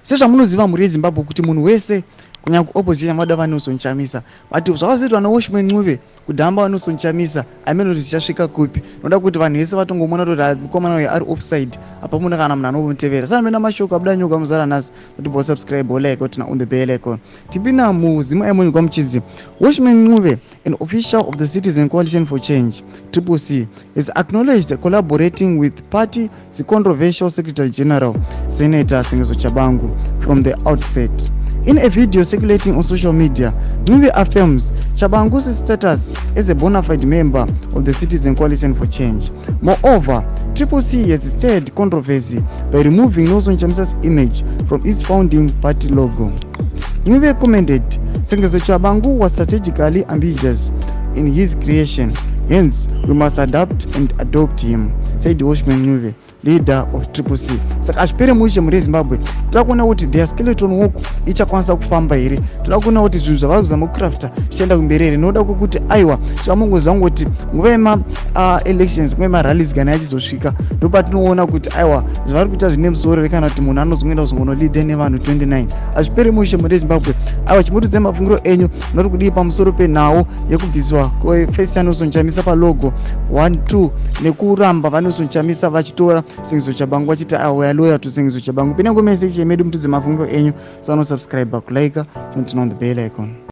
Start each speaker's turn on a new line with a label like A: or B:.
A: sezvamunoziva muri Zimbabwe kuti munhu wese kunyanya kuopposition vada vanosonechamisa but zvakazoitwa naWelshman Ncube kudhamba vanosonechamisa amene kuti tichasvika kupi. Noda kuti vanhu vese vatongomona kuti mukomana uyu ari offside apa muna kana munhu anomutevera. Saka mena mashoko abuda nyoka muzara nhasi kuti bo subscribe like kuti na on the bell icon. Tipina muzima emwe kwa mchizi. Welshman Ncube, an official of the Citizen Coalition for Change (CCC), is acknowledged collaborating with party the controversial Secretary General Senator Sengezo Chabangu from the outset. In a video circulating on social media, Ncube affirms Chabangu's status as a bona fide member of the Citizen Coalition for Change. Moreover, CCC has stirred controversy by removing Nelson Chamsa's image from its founding party logo. Ncube commented, Sengezo Chabangu was strategically ambitious in his creation, hence we must adapt and adopt him, said Welshman Ncube, leader of CCC. Saka achipere muishe muri Zimbabwe tirakuona kuti their skeleton work ichakwanisa kufamba here. Tirakuona kuti zvinhu zvavari kuzama kucrafta zvichienda kumberi here. Noda kuti aiwa zvamungoziva kuti nguva yema elections nguva yema rallies kana yachizosvika ndopatinoona kuti aiwa zvavari kuita zvine musoro kana kuti munhu anozoenda kuzongolead nevanhu 29. Achipere muishe muri Zimbabwe aiwa chimutidze mafungiro enyu noti kudii pamusoro penhau yekubviswa kweface yanosonechamisa palogo 1-2 nekuramba vanosonechamisa vachitora Sengezo Chabangu vachiti we are loyal to Sengezo Chabangu. Pina comment section medu mutidze mafungiro enyu, so no subscribe, like, and turn on the bell icon.